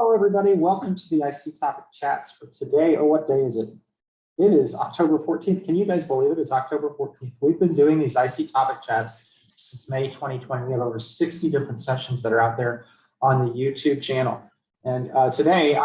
Hello, everybody. Welcome to the IC Topic Chats for today. Oh, what day is it? It is October 14th. Can you guys believe it? It's October 14th. We've been doing these IC Topic Chats since May 2020. We have over 60 different sessions that are out there on the YouTube channel. And today,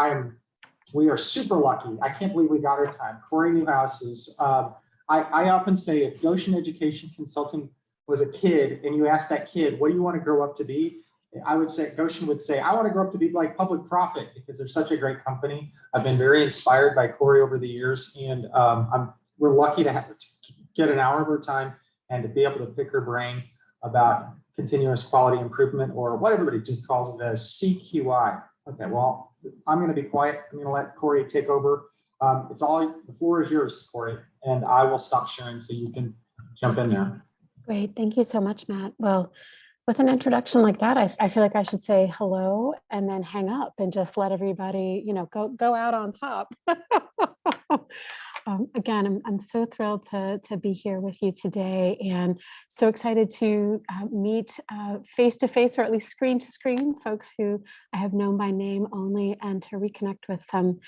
we are super lucky. I can't believe we got our time. Corey Newhouse is, I often say if Goshen Education Consulting was a kid and you asked that kid, what do you want to grow up to be? I would say, Goshen would say, I want to grow up to be like Public Profit because they're such a great company. I've been very inspired by Corey over the years, and we're lucky to get an hour of her time and to be able to pick her brain about continuous quality improvement, or what everybody just calls it as CQI. Okay, well, I'm going to be quiet. I'm going to let Corey take over. The floor is yours, Corey, and I will stop sharing so you can jump in there. Great, thank you so much, Matt. Well, with an introduction like that, I feel like I should say hello and then hang up and just let everybody, go out on top. Again, I'm so thrilled to be here with you today, and so excited to meet face to face, or at least screen to screen, folks who I have known by name only, and to reconnect with some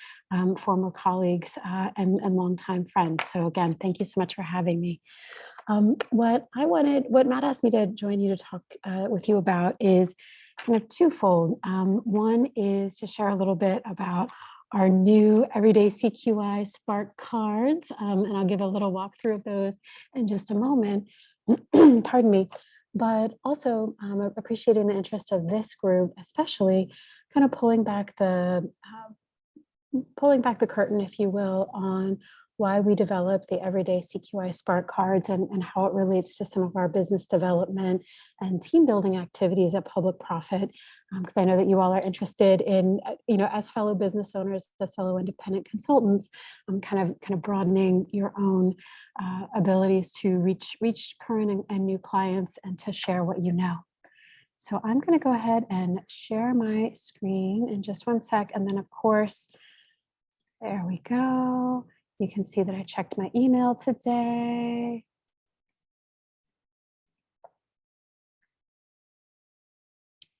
former colleagues and longtime friends. So again, thank you so much for having me. What Matt asked me to join you to talk with you about is kind of twofold. One is to share a little bit about our new everyday CQI Spark cards, and I'll give a little walkthrough of those in just a moment. Pardon me. But also appreciating the interest of this group, especially kind of pulling back the curtain, if you will, on why we developed the everyday CQI Spark cards and how it relates to some of our business development and team building activities at Public Profit. Because I know that you all are interested in, as fellow business owners, as fellow independent consultants, kind of broadening your own abilities to reach current and new clients and to share what you know. So I'm going to go ahead and share my screen in just one sec. And then, of course, there we go. You can see that I checked my email today.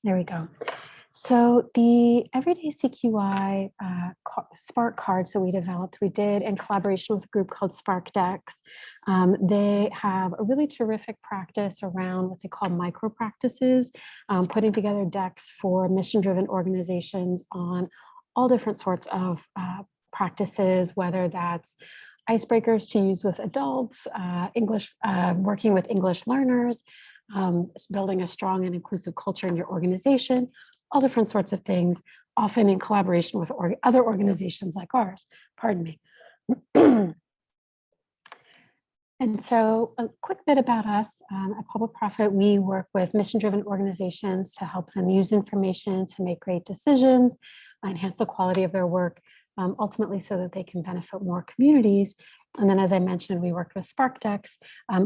There we go. So the everyday CQI Spark cards that we developed, we did in collaboration with a group called Spark Decks. They have a really terrific practice around what they call micro practices, putting together decks for mission-driven organizations on all different sorts of practices, whether that's icebreakers to use with adults, English, working with English learners, building a strong and inclusive culture in your organization, all different sorts of things, often in collaboration with other organizations like ours. Pardon me. And so a quick bit about us. At Public Profit, we work with mission-driven organizations to help them use information to make great decisions, enhance the quality of their work, ultimately so that they can benefit more communities. And then, as I mentioned, we worked with Spark Decks,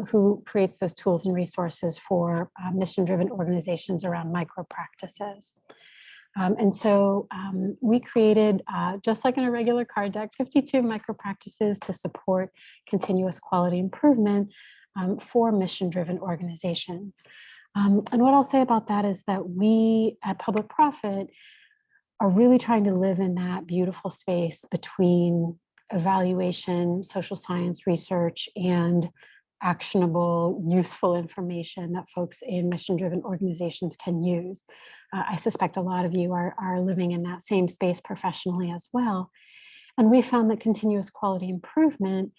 who creates those tools and resources for mission-driven organizations around micro practices. And so we created, just like in a regular card deck, 52 micro practices to support continuous quality improvement for mission-driven organizations. And what I'll say about that is that we at Public Profit are really trying to live in that beautiful space between evaluation, social science research, and actionable, useful information that folks in mission-driven organizations can use. I suspect a lot of you are living in that same space professionally as well. And we found that continuous quality improvement,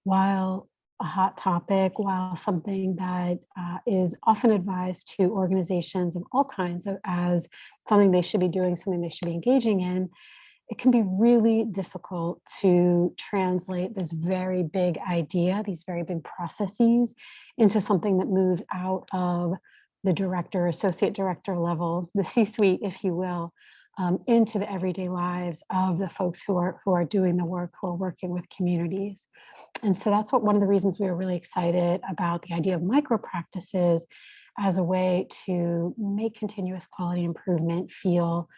while a hot topic, while something that is often advised to organizations of all kinds as something they should be doing, something they should be engaging in, it can be really difficult to translate this very big idea, these very big processes, into something that moves out of the director, associate director level, the C-suite, if you will, into the everyday lives of the folks who are doing the work, who are working with communities. And so that's one of the reasons we were really excited about the idea of micro practices as a way to make continuous quality improvement feel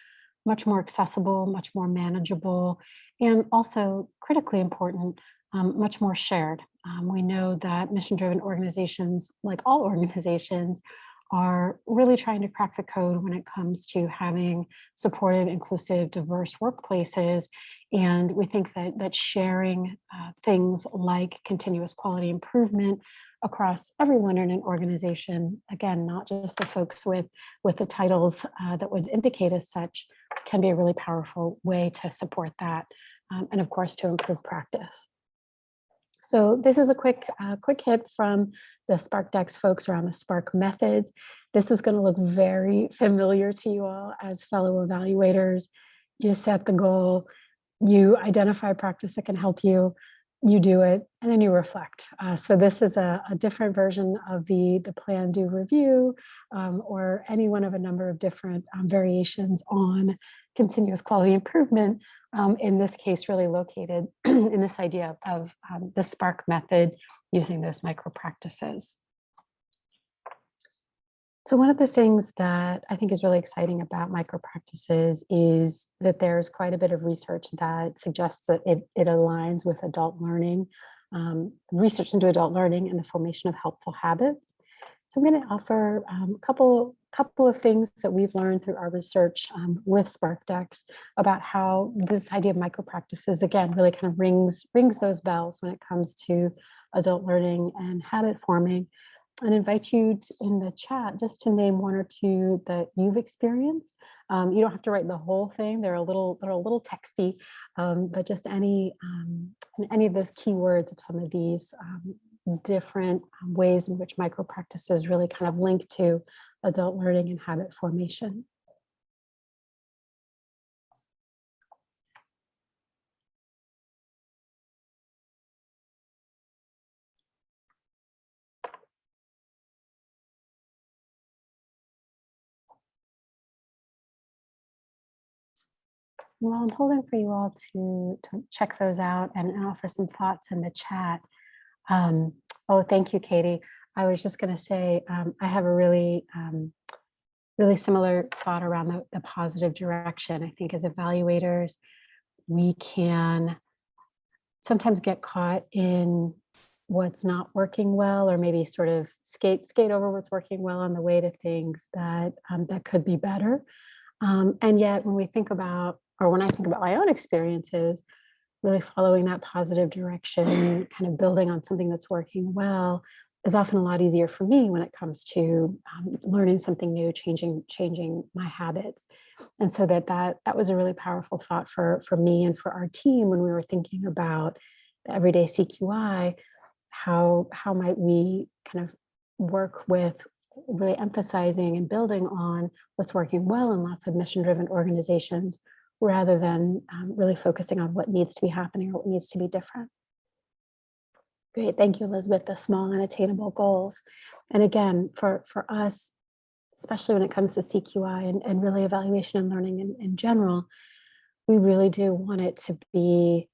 much more accessible, much more manageable, and also critically important, much more shared. We know that mission-driven organizations, like all organizations, are really trying to crack the code when it comes to having supportive, inclusive, diverse workplaces. And we think that sharing things like continuous quality improvement across everyone in an organization, again, not just the folks with the titles that would indicate as such, can be a really powerful way to support that, and of course, to improve practice. So this is a quick hit from the SparkDex folks around the Spark methods. This is going to look very familiar to you all as fellow evaluators. You set the goal, you identify practice that can help you, you do it, and then you reflect. So this is a different version of the plan, do, review, or any one of a number of different variations on continuous quality improvement. In this case, really located in this idea of the Spark method using those micro practices. So one of the things that I think is really exciting about micro practices is that there's quite a bit of research that suggests that it aligns with adult learning, research into adult learning and the formation of helpful habits. So I'm going to offer a couple of things that we've learned through our research with SparkDex about how this idea of micro practices, again, really kind of rings those bells when it comes to adult learning and habit forming. And invite you in the chat just to name one or two that you've experienced. You don't have to write the whole thing; they're a little texty, but just any of those keywords of some of these different ways in which micro practices really kind of link to adult learning and habit formation. Well, I'm holding for you all to check those out and offer some thoughts in the chat. Oh, thank you, Katie. I was just going to say, I have a really similar thought around the positive direction. I think as evaluators, we can sometimes get caught in what's not working well, or maybe sort of skate over what's working well on the way to things that could be better. And yet when we think about, or when I think about my own experiences, really following that positive direction, kind of building on something that's working well, is often a lot easier for me when it comes to learning something new, changing my habits. And so that was a really powerful thought for me and for our team when we were thinking about the everyday CQI. How might we kind of work with really emphasizing and building on what's working well in lots of mission-driven organizations, rather than really focusing on what needs to be happening or what needs to be different. Great, thank you, Elizabeth. The small and attainable goals. And again, for us, especially when it comes to CQI and really evaluation and learning in general, we really do want it to be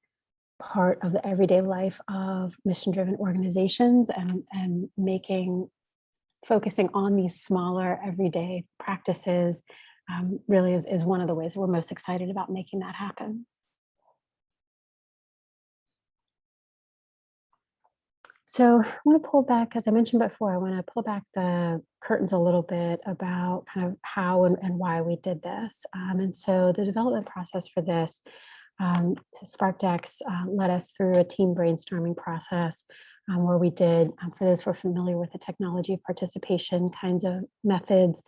part of the everyday life of mission-driven organizations, and focusing on these smaller everyday practices really is one of the ways that we're most excited about making that happen. So I want to pull back, as I mentioned before, I want to pull back the curtains a little bit about kind of how and why we did this. And so the development process for this, SparkDex led us through a team brainstorming process where we did, for those who are familiar with the technology of participation kinds of methods,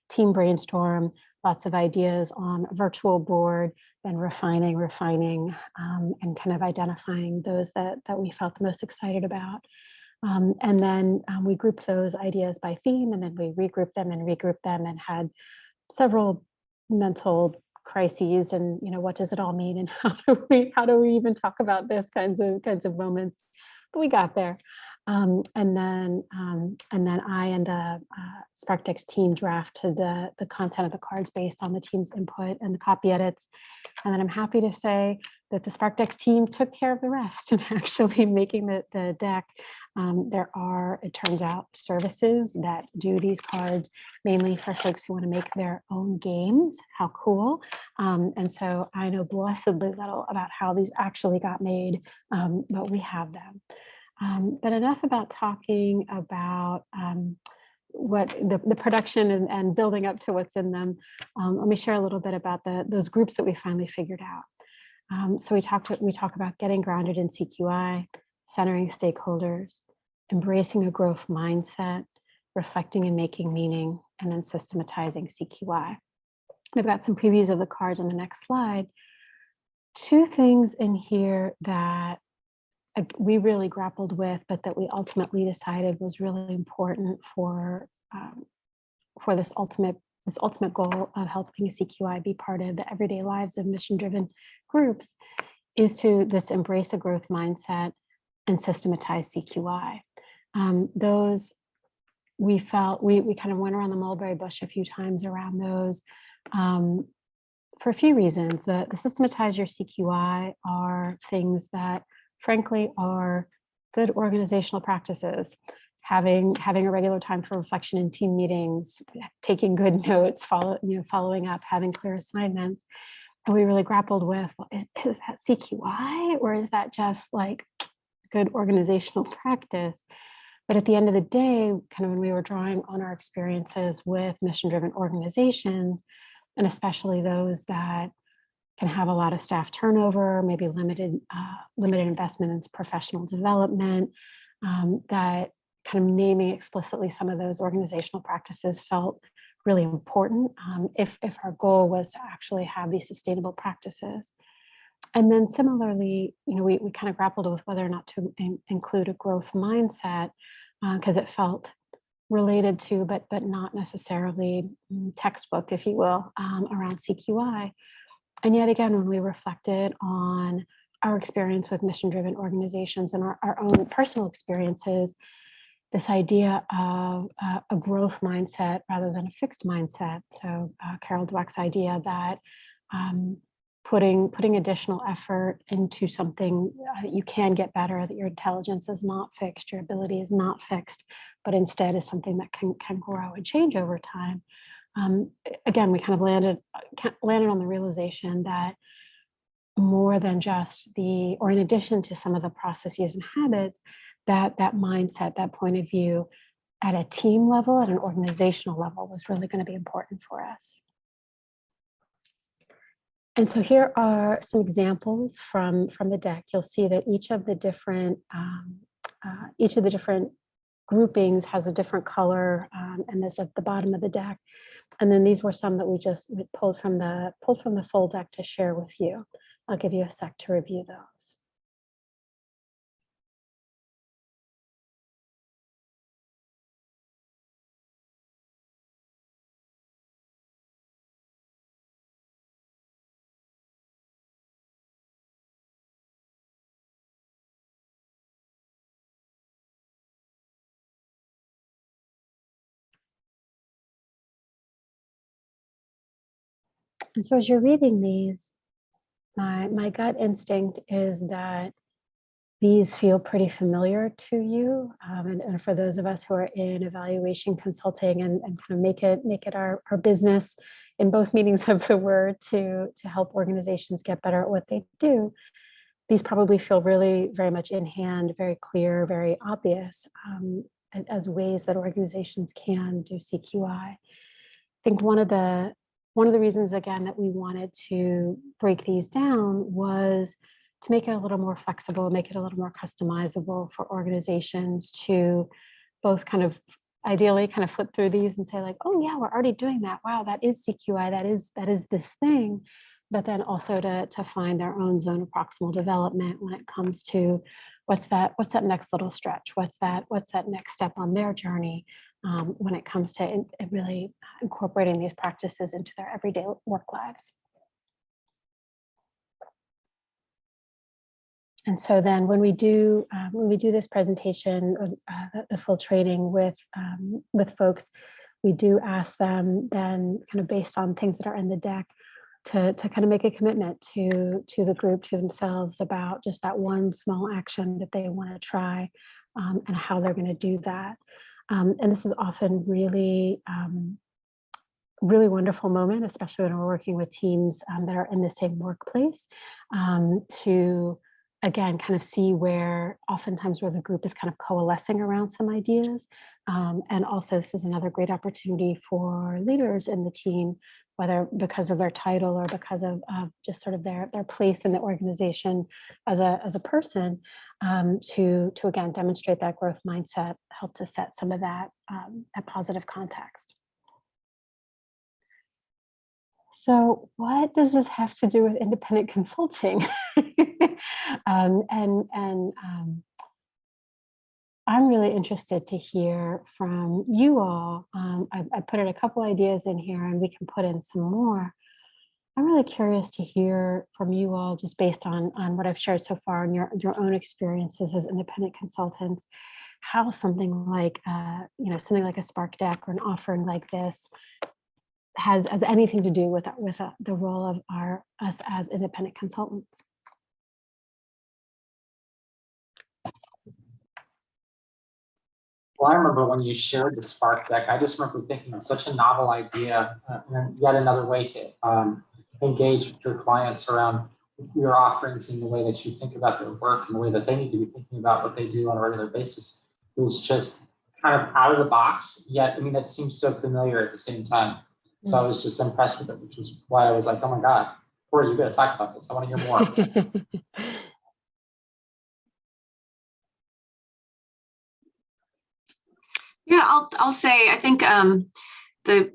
team brainstorm, lots of ideas on a virtual board, then refining, and kind of identifying those that we felt the most excited about. And then we grouped those ideas by theme, and then we regrouped them and had several mental crises and, what does it all mean, and how do we even talk about this kinds of moments. But we got there. And then I and the SparkDex team drafted the content of the cards based on the team's input and the copy edits. And then I'm happy to say that the SparkDex team took care of the rest and actually making the deck. There are, it turns out, services that do these cards mainly for folks who want to make their own games. How cool. And so I know blessedly little about how these actually got made, but we have them. But enough about talking about the production and building up to what's in them, let me share a little bit about those groups that we finally figured out. So we talk about getting grounded in CQI, centering stakeholders, embracing a growth mindset, reflecting and making meaning, and then systematizing CQI. I've got some previews of the cards on the next slide. Two things in here that we really grappled with, but that we ultimately decided was really important for this ultimate goal of helping CQI be part of the everyday lives of mission-driven groups, is to embrace a growth mindset and systematize CQI. Those we felt we kind of went around the mulberry bush a few times around those. For a few reasons. The systematize your CQI are things that frankly are good organizational practices. Having a regular time for reflection in team meetings, taking good notes, following up, having clear assignments. And we really grappled with, well, is that CQI, or is that just like good organizational practice? But at the end of the day, kind of when we were drawing on our experiences with mission-driven organizations, and especially those that can have a lot of staff turnover, maybe limited investment in professional development, that kind of naming explicitly some of those organizational practices felt really important if our goal was to actually have these sustainable practices. And then similarly, we kind of grappled with whether or not to include a growth mindset because it felt related to, but not necessarily textbook, if you will, around CQI. And yet again, when we reflected on our experience with mission-driven organizations and our own personal experiences, this idea of a growth mindset rather than a fixed mindset. So Carol Dweck's idea that putting additional effort into something you can get better, that your intelligence is not fixed, your ability is not fixed, but instead is something that can grow and change over time. Again, we kind of landed on the realization that more than just or in addition to some of the processes and habits, that mindset, that point of view at a team level, at an organizational level was really going to be important for us. And so here are some examples from the deck. You'll see that each of the different groupings has a different color, and that's at the bottom of the deck. And then these were some that we pulled from the full deck to share with you. I'll give you a sec to review those. And so as you're reading these, my gut instinct is that these feel pretty familiar to you. And for those of us who are in evaluation consulting and kind of make it our business in both meanings of the word to help organizations get better at what they do, these probably feel really very much in hand, very clear, very obvious as ways that organizations can do CQI. I think one of the reasons, again, that we wanted to break these down was to make it a little more flexible, make it a little more customizable for organizations to both kind of ideally kind of flip through these and say like, oh yeah, we're already doing that. Wow, that is CQI, that is this thing. But then also to find their own zone of proximal development when it comes to what's that next little stretch, what's that next step on their journey when it comes to really incorporating these practices into their everyday work lives. And so then when we do this presentation, the full training with folks, we do ask them then kind of based on things that are in the deck to kind of make a commitment to the group, to themselves about just that one small action that they want to try and how they're going to do that. And this is often really wonderful moment, especially when we're working with teams that are in the same workplace, to again, kind of see where oftentimes where the group is kind of coalescing around some ideas. And also this is another great opportunity for leaders in the team, whether because of their title or because of just sort of their place in the organization as a person, to again demonstrate that growth mindset, help to set some of that positive context. So what does this have to do with independent consulting? I'm really interested to hear from you all. I put in a couple ideas in here and we can put in some more. I'm really curious to hear from you all just based on what I've shared so far and your own experiences as independent consultants, how something like, something like a Spark Deck or an offering like this has anything to do with the role of us as independent consultants. Well, I remember when you shared the Spark Deck, I just remember thinking it's such a novel idea, and yet another way to engage with your clients around your offerings and the way that you think about their work and the way that they need to be thinking about what they do on a regular basis. It was just kind of out of the box, yet, I mean, that seems so familiar at the same time. So I was just impressed with it, which is why I was like, oh my God, Corey, you gotta talk about this. I want to hear more. Yeah, I'll say I think the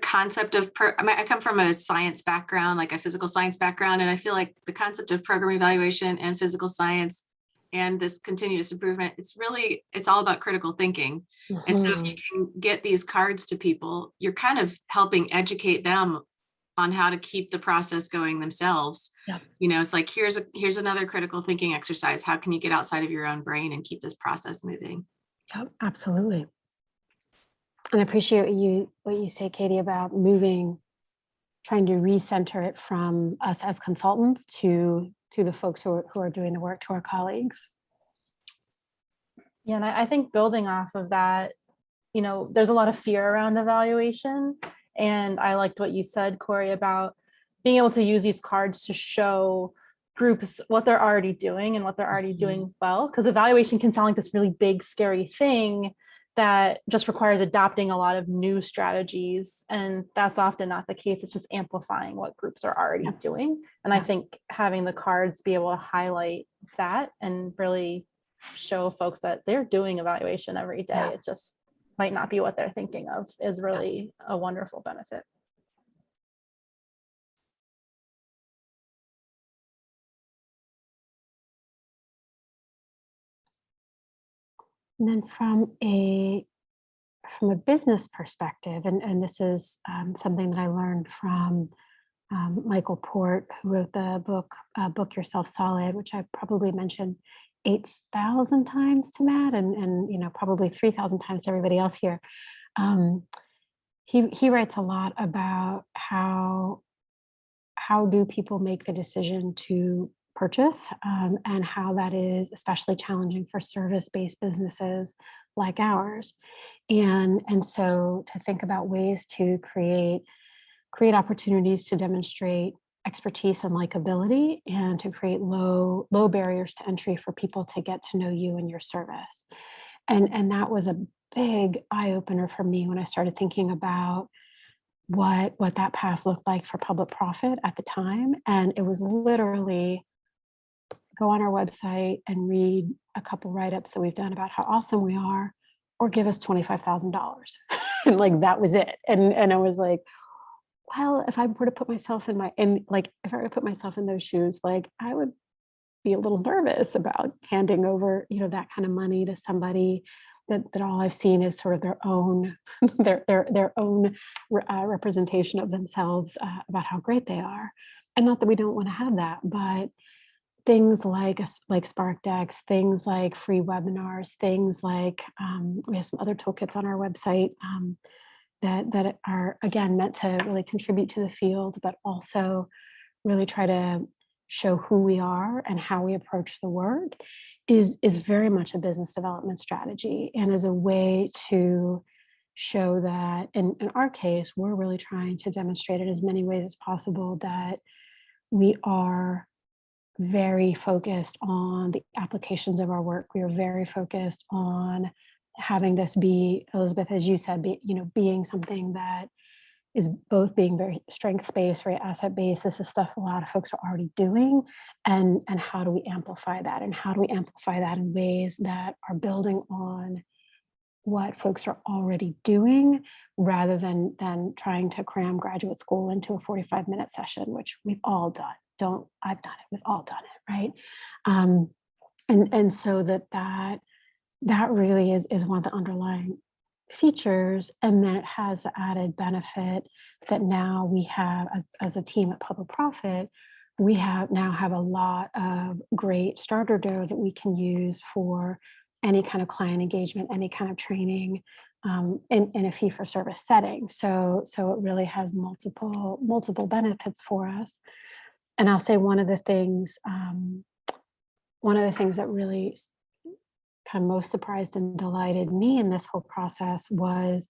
concept of I come from a science background, like a physical science background, and I feel like the concept of program evaluation and physical science and this continuous improvement, it's all about critical thinking. And so if you can get these cards to people, you're kind of helping educate them on how to keep the process going themselves. Yeah. It's like, here's another critical thinking exercise. How can you get outside of your own brain and keep this process moving? Yep, absolutely. And I appreciate what you say, Katie, about trying to recenter it from us as consultants to the folks who are doing the work, to our colleagues. Yeah, and I think building off of that, there's a lot of fear around evaluation. And I liked what you said, Corey, about being able to use these cards to show groups what they're already doing and what they're already doing well. Because evaluation can sound like this really big, scary thing that just requires adopting a lot of new strategies. And that's often not the case. It's just amplifying what groups are already doing. And I think having the cards be able to highlight that and really show folks that they're doing evaluation every day. It just might not be what they're thinking of is really a wonderful benefit. And then from a business perspective, and this is something that I learned from Michael Port, who wrote the book, Book Yourself Solid, which I probably mentioned 8,000 times to Matt and probably 3,000 times to everybody else here. He writes a lot about how do people make the decision to purchase, and how that is especially challenging for service-based businesses like ours. And so to think about ways to create opportunities to demonstrate expertise and likability, and to create low barriers to entry for people to get to know you and your service. And that was a big eye-opener for me when I started thinking about what that path looked like for public profit at the time. And it was literally go on our website and read a couple write-ups that we've done about how awesome we are, or give us $25,000. And like, that was it. And I was like, well, if I were to put myself in those shoes, like I would be a little nervous about handing over, that kind of money to somebody that all I've seen is sort of their own representation of themselves, about how great they are. And not that we don't want to have that, but things like Spark Decks, things like free webinars, things like we have some other toolkits on our website that are, again, meant to really contribute to the field, but also really try to show who we are and how we approach the work is very much a business development strategy, and is a way to show that in our case, we're really trying to demonstrate in as many ways as possible that we are very focused on the applications of our work. We are very focused on having this be, Elizabeth, as you said, being something that is both being very strength-based, very asset-based. This is stuff a lot of folks are already doing. And how do we amplify that? And how do we amplify that in ways that are building on what folks are already doing, rather than trying to cram graduate school into a 45-minute session, which we've all done. I've done it, we've all done it, right? And so that really is one of the underlying features. And then it has the added benefit that now we have, as a team at Public Profit, we now have a lot of great starter dough that we can use for any kind of client engagement, any kind of training, in a fee-for-service setting. So it really has multiple benefits for us. And I'll say one of the things that really kind of most surprised and delighted me in this whole process was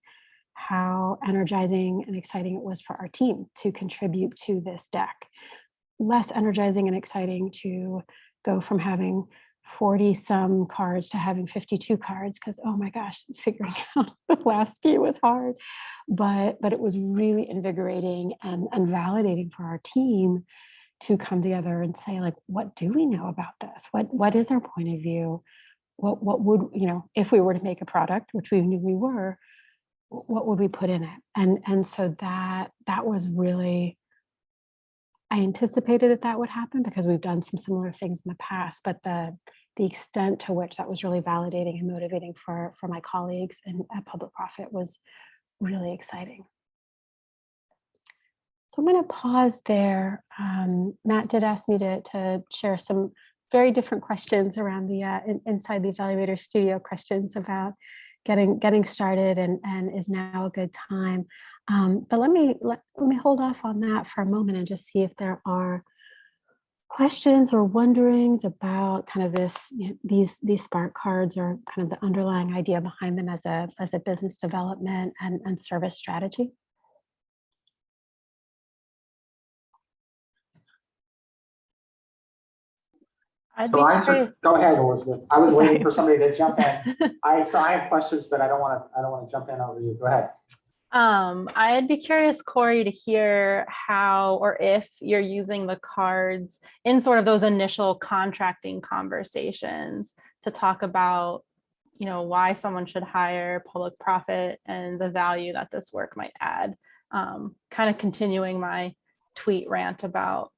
how energizing and exciting it was for our team to contribute to this deck. Less energizing and exciting to go from having 40 some cards to having 52 cards, because oh my gosh, figuring out the last few was hard, but it was really invigorating and validating for our team to come together and say, like, what do we know about this? What is our point of view? What would, if we were to make a product, which we knew we were, what would we put in it? And so that was really, I anticipated that would happen because we've done some similar things in the past, but the extent to which that was really validating and motivating for my colleagues at Public Profit was really exciting. So I'm going to pause there. Matt did ask me to share some very different questions around the inside the Evaluator Studio, questions about getting started and is now a good time. But let me hold off on that for a moment and just see if there are questions or wonderings about kind of this, these Spark cards, or kind of the underlying idea behind them as a business development and service strategy. Go ahead, Elizabeth. I was Sorry. waiting for somebody to jump in. I have questions, but I don't want to jump in over you. Go ahead. I'd be curious, Corey, to hear how or if you're using the cards in sort of those initial contracting conversations to talk about, why someone should hire Public Profit and the value that this work might add. Kind of continuing my tweet rant about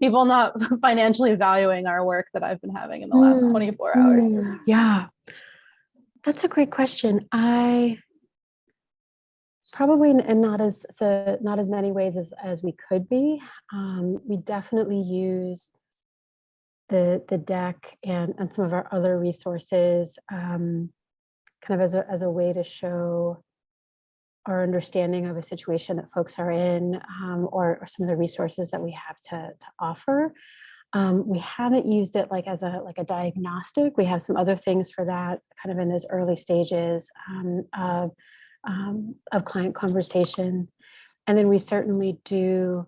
people not financially valuing our work that I've been having in the last 24 hours. Yeah, that's a great question. I probably in not as many ways as we could be. We definitely use the deck and some of our other resources kind of as a way to show our understanding of a situation that folks are in, or some of the resources that we have to offer. We haven't used it like as a diagnostic. We have some other things for that kind of in those early stages of client conversations. And then we certainly do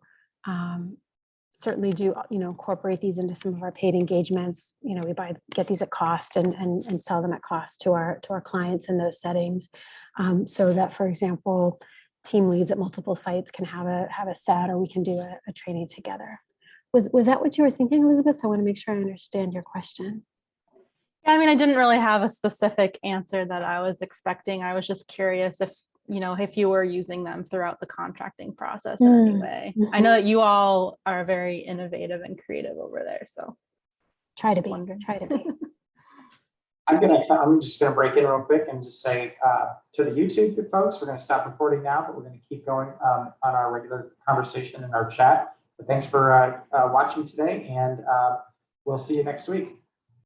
incorporate these into some of our paid engagements. We get these at cost and sell them at cost to our clients in those settings, so that, for example, team leads at multiple sites can have a set, or we can do a training together. Was that what you were thinking, Elizabeth? I want to make sure I understand your question. Yeah, I didn't really have a specific answer that I was expecting. I was just curious if you were using them throughout the contracting process in any way. I know that you all are very innovative and creative over there, so try to be. I'm just gonna break in real quick and just say to the YouTube folks, we're gonna stop recording now, but we're gonna keep going on our regular conversation in our chat. But thanks for watching today, and we'll see you next week.